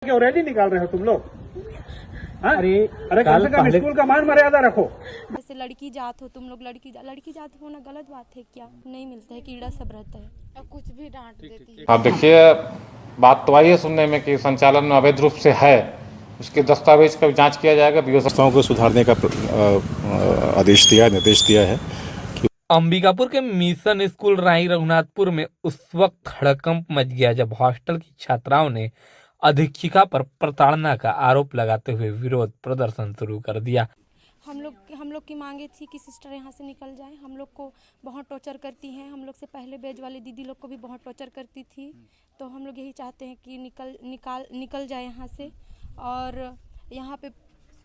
क्यों रैली निकाल रहे हो तुम लोग? हाँ? अरे कम से कम स्कूल का मान मर्यादा रखो। जैसे लड़की जात हो तुम लोग, लड़की जात होना गलत बात है क्या? नहीं मिलता है, कीड़ा सब रहता है और कुछ भी डांट देती है। आप देखिए, बात तो आई है सुनने में कि संचालन में अवैध रूप से है, उसके दस्तावेज का जांच किया जाएगा। व्यवस्थाओं को सुधारने का निर्देश दिया है। अंबिकापुर के मिशन स्कूल राई रघुनाथपुर में उस वक्त हड़कंप मच गया जब हॉस्टल की छात्राओं ने अधीक्षिका पर प्रताड़ना का आरोप लगाते हुए विरोध प्रदर्शन शुरू कर दिया। हम लोग की मांगे थी कि सिस्टर यहाँ से निकल जाए। हम लोग को बहुत टॉर्चर करती हैं। हम लोग से पहले बैच वाली दीदी लोग को भी बहुत टॉर्चर करती थी। तो हम लोग यही चाहते हैं कि निकल जाए यहाँ से। और यहाँ पे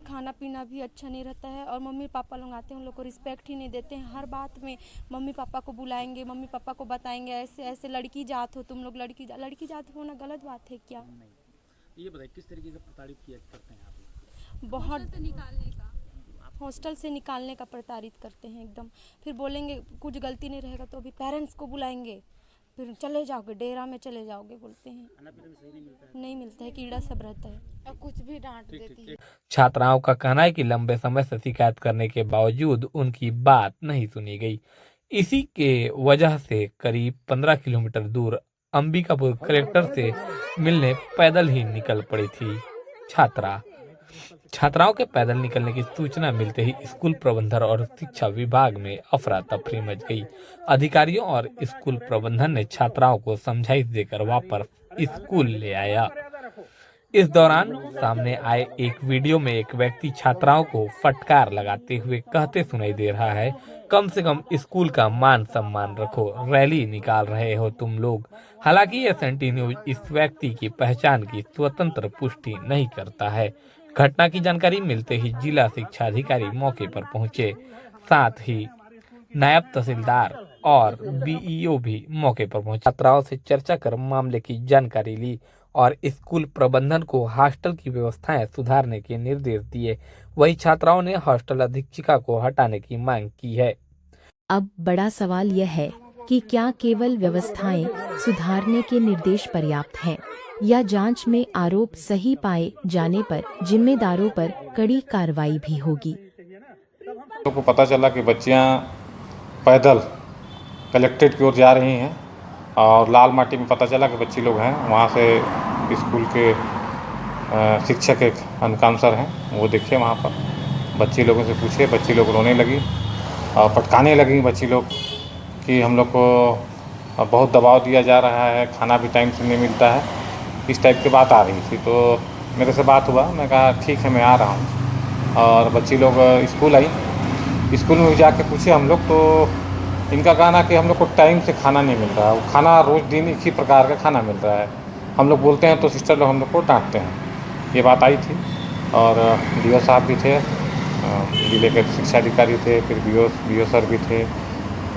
खाना पीना भी अच्छा नहीं रहता है और मम्मी पापा लोग आते हैं, उन लोग को रिस्पेक्ट ही नहीं देते हैं। हर बात में मम्मी पापा को बुलाएंगे, मम्मी पापा को बताएंगे ऐसे ऐसे लड़की जात हो तुम लोग, लड़की जात होना गलत बात है क्या? ये बताइए किस तरीके से प्रताड़ित किया करते हैं आप? बहुत हॉस्टल से निकालने का प्रताड़ित करते हैं एकदम। फिर बोलेंगे कुछ गलती नहीं रहेगा तो अभी पेरेंट्स को बुलाएंगे, फिर चले जाओगे डेरा में चले जाओगे बोलते हैं। नहीं मिलता है, कीड़ा सब रहता है और कुछ भी डांट देती है। छात्राओं का कहना है कि लंबे समय से शिकायत करने के बावजूद उनकी बात नहीं सुनी गई। इसी के वजह से करीब 15 किलोमीटर दूर अंबिकापुर कलेक्टर से मिलने पैदल ही निकल पड़ी थी छात्राओं के पैदल निकलने की सूचना मिलते ही स्कूल प्रबंधन और शिक्षा विभाग में अफरा तफरी मच गई। अधिकारियों और स्कूल प्रबंधन ने छात्राओं को समझाइश देकर वापस स्कूल ले आया। इस दौरान सामने आए एक वीडियो में एक व्यक्ति छात्राओं को फटकार लगाते हुए कहते सुनाई दे रहा है, कम से कम स्कूल का मान सम्मान रखो, रैली निकाल रहे हो तुम लोग। हालांकि एसएनटी न्यूज इस व्यक्ति की पहचान की स्वतंत्र पुष्टि नहीं करता है। घटना की जानकारी मिलते ही जिला शिक्षा अधिकारी मौके पर पहुंचे, साथ ही नायब तहसीलदार और बीईओ भी मौके पर पहुंचे। छात्राओं से चर्चा कर मामले की जानकारी ली और स्कूल प्रबंधन को हॉस्टल की व्यवस्थाएं सुधारने के निर्देश दिए। वही छात्राओं ने हॉस्टल अधीक्षिका को हटाने की मांग की है। अब बड़ा सवाल यह है कि क्या केवल व्यवस्थाएं सुधारने के निर्देश पर्याप्त हैं या जांच में आरोप सही पाए जाने पर जिम्मेदारों पर कड़ी कार्रवाई भी होगी। लोगों को पता चला कि बच्चियां पैदल कलेक्ट्रेट की ओर जा रही हैं और लाल माटी में पता चला कि बच्ची लोग हैं, वहाँ से स्कूल के शिक्षक एक अनुकामसर हैं, वो देखे वहाँ पर बच्ची लोगों से पूछे, बच्ची लोग रोने लगी और पटकाने लगी बच्ची लोग कि हम लोग को बहुत दबाव दिया जा रहा है, खाना भी टाइम से नहीं मिलता है, इस टाइप की बात आ रही थी। तो मेरे से बात हुआ, मैं कहा ठीक है मैं आ रहा हूँ। और बच्ची लोग स्कूल आई, स्कूल में भी जाके पूछे हम लोग, तो इनका कहना कि हम लोग को टाइम से खाना नहीं मिल रहा है, वो खाना रोज़ दिन एक ही प्रकार का खाना मिल रहा है। हम लोग बोलते हैं तो सिस्टर लोग हम लोग को डांटते हैं। ये बात आई थी और डीओ साहब भी थे, जिले के शिक्षा अधिकारी थे, फिर बीओ सर भी थे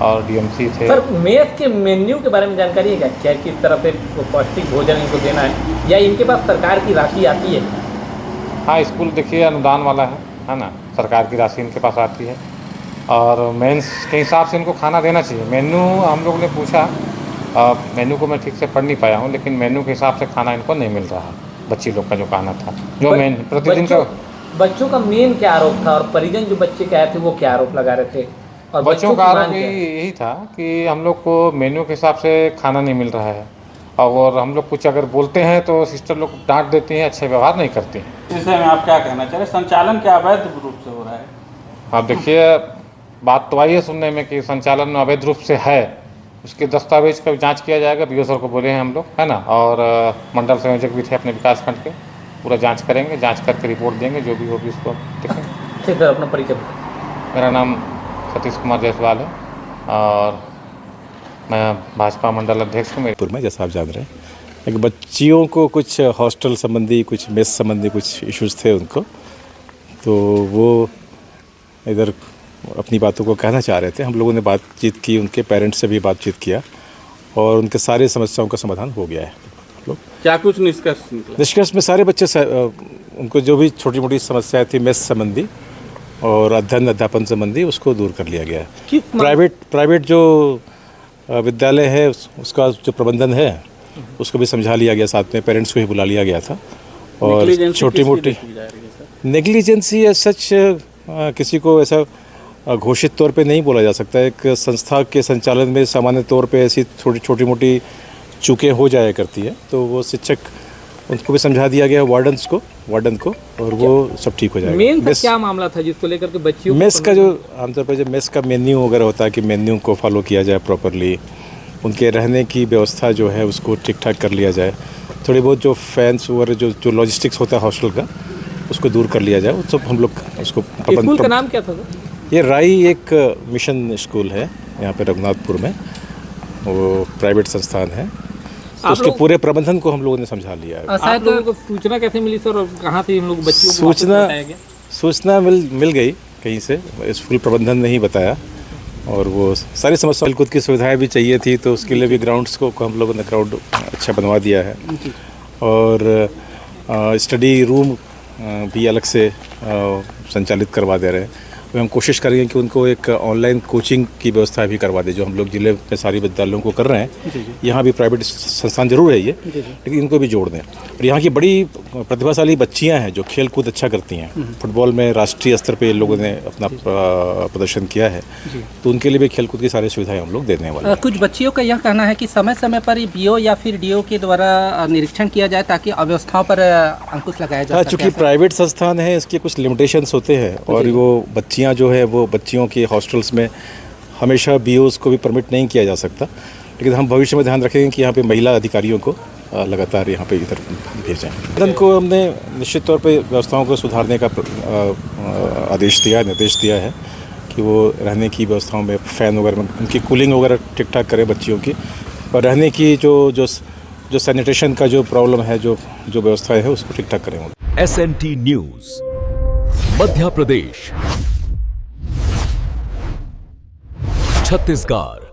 और डीएमसी थे। सर, मेस के मेन्यू के बारे में जानकारी है क्या? किस तरह से पौष्टिक भोजन इनको देना है या इनके पास सरकार की राशि आती है? हाँ, स्कूल देखिए अनुदान वाला है ना, सरकार की राशि इनके पास आती है और मेंस के हिसाब से इनको खाना देना चाहिए। मेन्यू हम लोग ने पूछा, मेन्यू को मैं ठीक से पढ़ नहीं पाया हूँ, लेकिन मेन्यू के हिसाब से खाना इनको नहीं मिल रहा है। बच्ची लोग का जो कहना था, जो मेन प्रतिदिन का बच्चों का मेन क्या आरोप था और परिजन जो बच्चे के आए थे वो क्या आरोप लगा रहे थे? और बच्चों का आरोप यही था कि हम लोग को मेन्यू के हिसाब से खाना नहीं मिल रहा है और हम लोग कुछ अगर बोलते हैं तो सिस्टर लोग डांट देती हैं, अच्छे व्यवहार नहीं करती हैं। इस विषय में आप क्या कहना चाह रहे हैं? संचालन क्या अवैध रूप से हो रहा है? आप देखिए, बात तो आई है सुनने में कि संचालन में अवैध रूप से है, उसके दस्तावेज का जांच किया जाएगा। बीओ सर को बोले हैं हम लोग, है ना, और मंडल संयोजक भी थे अपने विकास खंड के, पूरा जांच करेंगे, जांच करके रिपोर्ट देंगे, जो भी होगी उसको देखेंगे। ठीक है, अपना परिचय बताएं। मेरा नाम सतीश कुमार जायसवाल है और मैं भाजपा मंडल अध्यक्ष हूँ। मेरे में जैसा आप जान रहे हैं कि बच्चियों को कुछ हॉस्टल संबंधी, कुछ मेस संबंधी कुछ इश्यूज थे उनको, तो वो इधर अपनी बातों को कहना चाह रहे थे। हम लोगों ने बातचीत की, उनके पेरेंट्स से भी बातचीत किया और उनके सारे समस्याओं का समाधान हो गया है। क्या कुछ निष्कर्ष निकला? निष्कर्ष में सारे बच्चे उनको जो भी छोटी मोटी समस्याएं थी मेस संबंधी और अध्ययन अध्यापन संबंधी, उसको दूर कर लिया गया है। प्राइवेट जो विद्यालय है उसका जो प्रबंधन है उसको भी समझा लिया गया, साथ में पेरेंट्स को ही बुला लिया गया था और Negligence छोटी किसकी मोटी देखी जा रही है सर? नेग्लिजेंसी या सच किसी को ऐसा घोषित तौर पे नहीं बोला जा सकता। एक संस्था के संचालन में सामान्य तौर पे ऐसी छोटी मोटी चूकें हो जाया करती है, तो वो शिक्षक उनको भी समझा दिया गया वार्डन को और वो सब ठीक हो जाएगा। मेन क्या मामला था जिसको लेकर के बच्चियों मेस का जो आमतौर पर जो मेस का मेन्यू वगैरह होता है कि मेन्यू को फॉलो किया जाए प्रॉपरली, उनके रहने की व्यवस्था जो है उसको ठीक ठाक कर लिया जाए, थोड़ी बहुत जो फैंस वगैरह जो लॉजिस्टिक्स होता है हॉस्टल का उसको दूर कर लिया जाए, वो सब हम लोग उसको स्कूल का नाम क्या था सर? ये राई एक मिशन स्कूल है यहाँ पे रघुनाथपुर में, वो प्राइवेट संस्थान है, तो उसके पूरे प्रबंधन को हम लोगों ने समझा लिया है। आप लोगों को सूचना कैसे मिली सर और कहाँ से हम लोग बच्चियों को वापस बताया गया? सूचना मिल गई कहीं से, स्कूल प्रबंधन ने ही बताया, और वो सारी समस्या खेलकूद की सुविधाएं भी चाहिए थी, तो उसके लिए भी ग्राउंड्स को हम लोगों ने ग्राउंड अच्छा बनवा दिया है, और स्टडी रूम भी अलग से संचालित करवा दे रहे हैं। हम कोशिश करेंगे कि उनको एक ऑनलाइन कोचिंग की व्यवस्था भी करवा दें, जो हम लोग जिले में सारी विद्यालयों को कर रहे हैं। यहाँ भी प्राइवेट संस्थान जरूर है ये, लेकिन इनको भी जोड़ दें। और यहाँ की बड़ी प्रतिभाशाली बच्चियाँ हैं जो खेल कूद अच्छा करती हैं, फुटबॉल में राष्ट्रीय स्तर पे लोगों ने अपना प्रदर्शन किया है, तो उनके लिए भी खेल कूद की सारी सुविधाएँ हम लोग देने वाले हैं। कुछ बच्चियों का यह कहना है कि समय समय पर बीओ या फिर डीओ के द्वारा निरीक्षण किया जाए ताकि अव्यवस्थाओं पर अंकुश लगाया जा सके। चूँकि प्राइवेट संस्थान है, इसके कुछ लिमिटेशंस होते हैं, और वो बच्चियाँ जो है वो बच्चियों के हॉस्टल्स में हमेशा बीओज़ को भी परमिट नहीं किया जा सकता, लेकिन हम भविष्य में ध्यान रखेंगे कि यहाँ पे महिला अधिकारियों को लगातार यहाँ पे इधर भेजें। उनको हमने निश्चित तौर पे व्यवस्थाओं को सुधारने का निर्देश दिया है कि वो रहने की व्यवस्थाओं में फ़ैन वगैरह में उनकी कूलिंग वगैरह ठीक ठाक करें बच्चियों की, और रहने की जो सैनिटेशन का जो प्रॉब्लम है, जो व्यवस्था है उसको ठीक ठाक करें। SNT news Madhya Pradesh, Chhattisgarh.